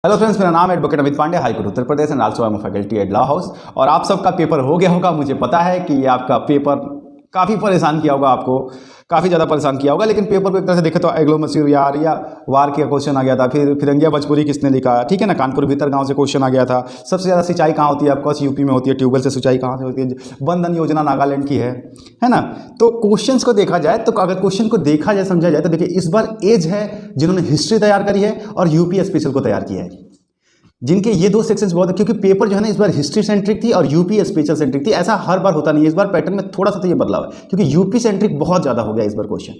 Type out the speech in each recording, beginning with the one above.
Hello friends, मेरा नाम है advocate Amit Pandey, high court Uttar Pradesh and also I am faculty at Law House. और आप सबका पेपर हो गया होगा, मुझे पता है कि ये आपका पेपर काफ़ी परेशान किया होगा, आपको काफ़ी ज़्यादा परेशान किया होगा। लेकिन पेपर को एक तरह से देखे तो एग्लो मसूर यार या वार का क्वेश्चन आ गया था, फिर फिरंगिया भोजपुरी किसने लिखा, ठीक है ना, कानपुर भीतर गांव से क्वेश्चन आ गया था। सबसे ज़्यादा सिंचाई कहाँ होती है, आपको यूपी में होती है, ट्यूबवेल से सिंचाई कहाँ से होती है, वन धन योजना नागालैंड की है ना। तो क्वेश्चंस को देखा जाए तो अगर क्वेश्चन को देखा जाए, समझा जाए तो देखिए इस बार एज है जिन्होंने हिस्ट्री तैयार करी है और यूपी स्पेशल को तैयार किया है, जिनके ये दो सेक्शंस बहुत है, क्योंकि पेपर जो है ना इस बार हिस्ट्री सेंट्रिक थी और यूपी स्पेशल सेंट्रिक थी। ऐसा हर बार होता नहीं है, इस बार पैटर्न में थोड़ा सा तो ये बदलाव है, क्योंकि यूपी सेंट्रिक बहुत ज़्यादा हो गया इस बार क्वेश्चन,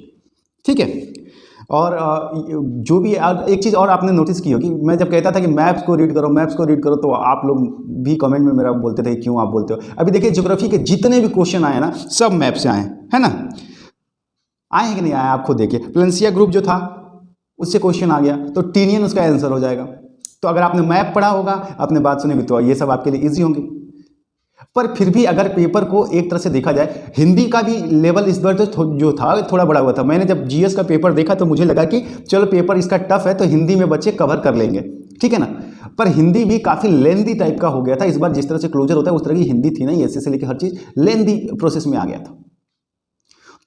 ठीक है। और जो भी एक चीज़ और आपने नोटिस की होगी, मैं जब कहता था कि मैप्स को रीड करो, मैप्स को रीड करो, तो आप लोग भी कमेंट में मेरा बोलते थे क्यों आप बोलते हो। अभी देखिए ज्योग्राफी के जितने भी क्वेश्चन आए ना, सब मैप से आए है ना, आए हैं कि नहीं आए आप खुद देखिए। प्लेंसिया ग्रुप जो था उससे क्वेश्चन आ गया, तो टीनियन उसका आंसर हो जाएगा। तो अगर आपने मैप पढ़ा होगा, आपने बात सुनी होगी, तो ये सब आपके लिए इजी होंगे। पर फिर भी अगर पेपर को एक तरह से देखा जाए, हिंदी का भी लेवल इस बार तो जो था थोड़ा बड़ा हुआ था। मैंने जब जीएस का पेपर देखा तो मुझे लगा कि चलो पेपर इसका टफ है तो हिंदी में बच्चे कवर कर लेंगे, ठीक है ना। पर हिंदी भी काफ़ी लेंदी टाइप का हो गया था इस बार। जिस तरह से क्लोजर होता है उस तरह की हिंदी थी नहीं, ऐसे से लेकर हर चीज़ लेंदी प्रोसेस में आ गया था।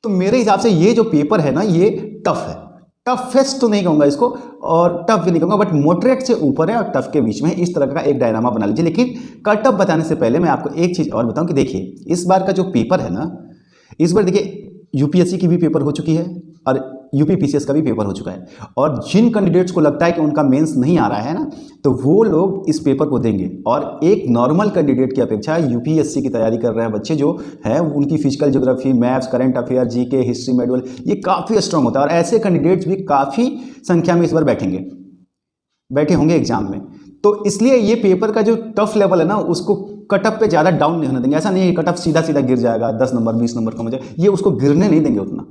तो मेरे हिसाब से ये जो पेपर है ना, ये टफ है। टफेस्ट तो नहीं कहूँगा इसको और टफ भी नहीं कहूँगा, बट मॉडरेट से ऊपर है और टफ के बीच में है। इस तरह का एक डायनामा बना लीजिए। लेकिन कट ऑफ बताने से पहले मैं आपको एक चीज़ और बताऊं कि देखिए इस बार का जो पेपर है ना, इस बार देखिए यूपीएससी की भी पेपर हो चुकी है और यूपी पीसीएस का भी पेपर हो चुका है। और जिन कैंडिडेट्स को लगता है कि उनका मेंस नहीं आ रहा है ना, तो वो लोग इस पेपर को देंगे। और एक नॉर्मल कैंडिडेट की अपेक्षा यूपीएससी की तैयारी कर रहे हैं बच्चे जो हैं, उनकी physical geography, maths, current affair, GK, history, medieval, ये काफ़ी स्ट्रांग होता है। और ऐसे कैंडिडेट्स भी काफ़ी संख्या में इस बार बैठे होंगे एग्जाम में। तो इसलिए ये पेपर का जो टफ लेवल है ना, उसको कटअप पे ज़्यादा डाउन नहीं होने देंगे। ऐसा नहीं है कटअप सीधा सीधा गिर जाएगा, 10 नंबर 20 नंबर कम हो जाएगा, ये उसको गिरने नहीं देंगे उतना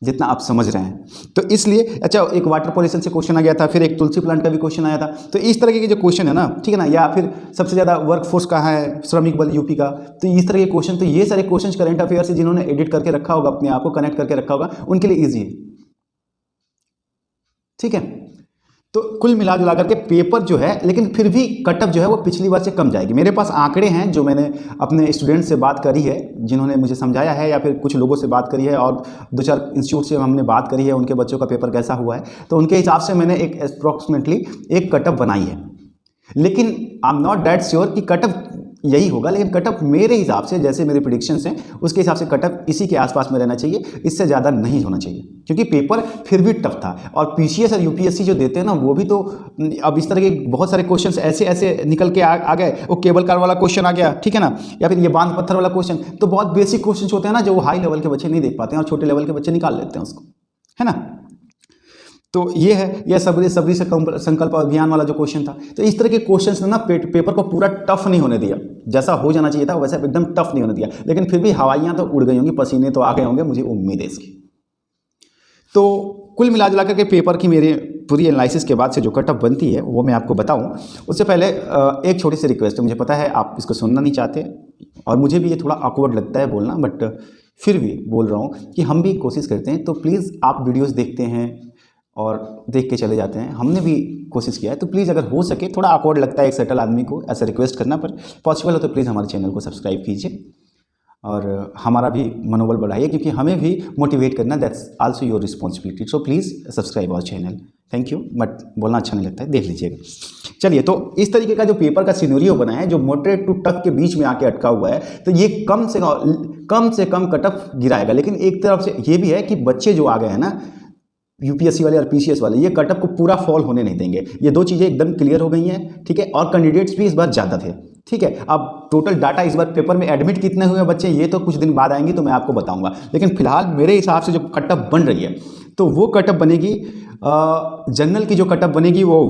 जितना आप समझ रहे हैं। तो इसलिए अच्छा, एक वाटर पॉल्यूशन से क्वेश्चन आ गया था, फिर एक तुलसी प्लांट का भी क्वेश्चन आया था। तो इस तरह के जो क्वेश्चन है ना, ठीक है ना, या फिर सबसे ज़्यादा वर्कफोर्स कहाँ है, श्रमिक बल यूपी का, तो इस तरह के क्वेश्चन, तो ये सारे क्वेश्चन करंट अफेयर से जिन्होंने एडिट करके रखा होगा, अपने आप को कनेक्ट करके रखा होगा, उनके लिए ईजी है, ठीक है। तो कुल मिला जुला करके पेपर जो है, लेकिन फिर भी कटअप जो है वो पिछली बार से कम जाएगी। मेरे पास आंकड़े हैं जो मैंने अपने स्टूडेंट से बात करी है, जिन्होंने मुझे समझाया है, या फिर कुछ लोगों से बात करी है और 2-4 इंस्टीट्यूट से हमने बात करी है, उनके बच्चों का पेपर कैसा हुआ है। तो उनके हिसाब से मैंने एक अप्रॉक्सीमेटली एक कटअप बनाई है। लेकिन I am not that sure कि कटअप यही होगा, लेकिन कटअप मेरे हिसाब से, जैसे मेरे प्रेडिक्शंस हैं उसके हिसाब से कटअप इसी के आसपास में रहना चाहिए, इससे ज़्यादा नहीं होना चाहिए, क्योंकि पेपर फिर भी टफ था। और पीसीएस और यूपीएससी जो देते हैं ना, वो भी तो अब इस तरह के बहुत सारे क्वेश्चंस ऐसे ऐसे निकल के आ गए। वो केबल कार वाला क्वेश्चन आ गया, ठीक है ना, या फिर ये बांध पत्थर वाला क्वेश्चन, तो बहुत बेसिक क्वेश्चन होते हैं ना, जो हाई लेवल के बच्चे नहीं देख पाते हैं और छोटे लेवल के बच्चे निकाल लेते हैं उसको, है ना। तो ये है, यह सबरी से संकल्प अभियान वाला जो क्वेश्चन था। तो इस तरह के क्वेश्चंस ने ना पेपर को पूरा टफ नहीं होने दिया, जैसा हो जाना चाहिए था वैसा एकदम टफ नहीं होने दिया। लेकिन फिर भी हवाइयाँ तो उड़ गई होंगी, पसीने तो आ गए होंगे, मुझे उम्मीद है इसकी। तो कुल मिला जुला करके पेपर की मेरे पूरी एनालिसिस के बाद से जो कटअप बनती है वो मैं आपको बताऊं, उससे पहले एक छोटी सी रिक्वेस्ट है। मुझे पता है आप इसको सुनना नहीं चाहते और मुझे भी ये थोड़ा ऑकवर्ड लगता है बोलना, बट फिर भी बोल रहा हूँ कि हम भी कोशिश करते हैं। तो प्लीज़ आप वीडियोज़ देखते हैं और देख के चले जाते हैं, हमने भी कोशिश किया है, तो प्लीज़ अगर हो सके, थोड़ा ऑकवर्ड लगता है एक सेटल आदमी को ऐसा रिक्वेस्ट करना, पर पॉसिबल हो तो प्लीज़ हमारे चैनल को सब्सक्राइब कीजिए और हमारा भी मनोबल बढ़ाइए, क्योंकि हमें भी मोटिवेट करना, that's also your responsibility. So please subscribe our channel, thank you. But बोलना अच्छा नहीं लगता है, देख लीजिएगा। चलिए, तो इस तरीके का जो पेपर का सिनेरियो बना है, जो मॉडरेट टू टफ के बीच में आके अटका हुआ है, तो ये कम से कम कटअप गिराएगा। लेकिन एक तरफ से ये भी है कि बच्चे जो आ गए हैं ना, यूपीएससी वाले और पीसीएस वाले, ये कटअप को पूरा फॉल होने नहीं देंगे। ये दो चीज़ें एकदम क्लियर हो गई हैं, ठीक है। और कैंडिडेट्स भी इस बार ज़्यादा थे, ठीक है। अब टोटल डाटा इस बार पेपर में एडमिट कितने हुए बच्चे, ये तो कुछ दिन बाद आएंगे तो मैं आपको बताऊंगा। लेकिन फिलहाल मेरे हिसाब से जो कटअप बन रही है, तो वो कटअप बनेगी, जनरल की जो कटअप बनेगी वो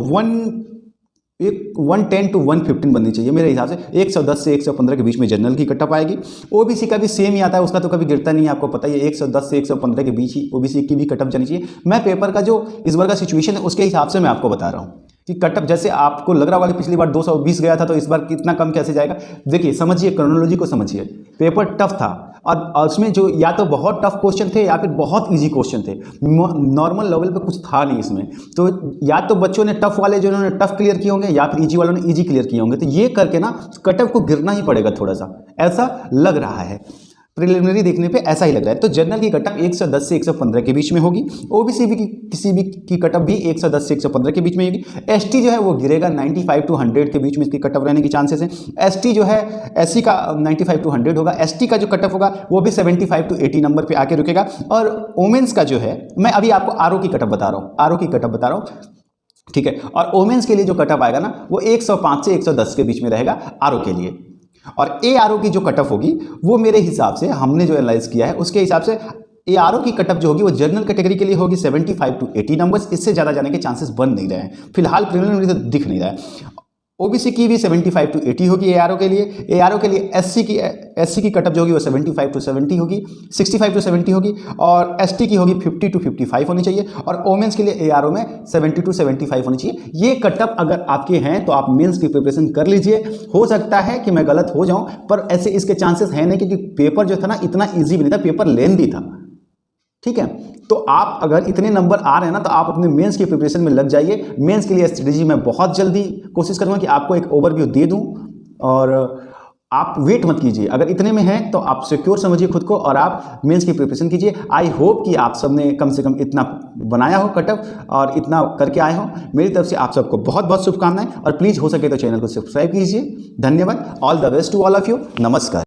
110 to 115 बननी चाहिए मेरे हिसाब से। 110 से 115 के बीच में जनरल की कटअप आएगी। ओबीसी का भी सेम ही आता है, उसका तो कभी गिरता नहीं है, आपको पता ही है। 110 से 115 के बीच ही ओबीसी की भी कटअप जानी चाहिए। मैं पेपर का जो इस बार का सिचुएशन है उसके हिसाब से मैं आपको बता रहा हूँ, कि कट ऑफ, जैसे आपको लग रहा होगा कि पिछली बार 220 गया था तो इस बार कितना कम कैसे जाएगा। देखिए, समझिए, क्रोनोलॉजी को समझिए। पेपर टफ था और उसमें जो या तो बहुत टफ क्वेश्चन थे या फिर बहुत इजी क्वेश्चन थे, नॉर्मल लेवल पे कुछ था नहीं इसमें। तो या तो बच्चों ने टफ वाले जो उन्होंने टफ क्लियर किए होंगे या फिर इजी वालों ने इजी क्लियर किए होंगे। तो ये करके ना कट ऑफ को गिरना ही पड़ेगा थोड़ा सा, ऐसा लग रहा है। प्रिलिमिनरी देखने पे ऐसा ही लग रहा है। तो जनरल की कटअप 110 से 115 के बीच में होगी। ओबीसी भी किसी भी की कटअप भी 110 से 115 के बीच में होगी। एसटी जो है वो गिरेगा, 95 टू 100 के बीच में इसकी कटअप रहने की चांसेस हैं। एसटी जो है, एससी का 95 टू 100 होगा। एसटी का जो कटअप होगा वो भी 75 टू 80 नंबर पे आके रुकेगा। और वोमेंस का जो है, मैं अभी आपको आरओ की कटअप बता रहा हूँ, आरओ की कटअप बता रहा हूँ, ठीक है। और वोमेंस के लिए जो कटअप आएगा ना वो 105 से 110 के बीच में रहेगा आरओ के लिए। और एआरओ की जो कटअप होगी वो मेरे हिसाब से, हमने जो एनालाइज किया है उसके हिसाब से एआरओ की कटअप जो होगी वो जनरल कैटेगरी के लिए होगी 75 टू 80 नंबर्स। इससे ज़्यादा जाने के चांसेस बन नहीं रहे हैं फिलहाल, प्रीलिमिनरी तो दिख नहीं रहा है। ओबीसी की भी 75 टू 80 होगी एआरओ के लिए। एआरओ के लिए एससी की कटअप जो होगी वो 75 टू 70 होगी, 65 टू 70 होगी। और एसटी की होगी 50 टू 55 होनी चाहिए। और वोमेंस के लिए एआरओ में 70 टू 75 होनी चाहिए। ये कटअप अगर आपके हैं तो आप मेंस की प्रिपरेशन कर लीजिए। हो सकता है कि मैं गलत हो जाऊं, पर ऐसे इसके चांसेस हैं नहीं, क्योंकि पेपर जो था ना इतना ईजी भी नहीं था, पेपर लेंथी था, ठीक है। तो आप अगर इतने नंबर आ रहे हैं ना तो आप अपने मेंस की प्रिपरेशन में लग जाइए। मेंस के लिए स्ट्रेटजी मैं बहुत जल्दी कोशिश करूंगा कि आपको एक ओवरव्यू दे दूं, और आप वेट मत कीजिए। अगर इतने में हैं तो आप सिक्योर समझिए खुद को और आप मेंस की प्रिपरेशन कीजिए। आई होप कि आप सबने कम से कम इतना बनाया हो कटअप और इतना करके आए हो। मेरी तरफ से आप सबको बहुत बहुत शुभकामनाएं, और प्लीज़ हो सके तो चैनल को सब्सक्राइब कीजिए। धन्यवाद। All the best to all of you. नमस्कार।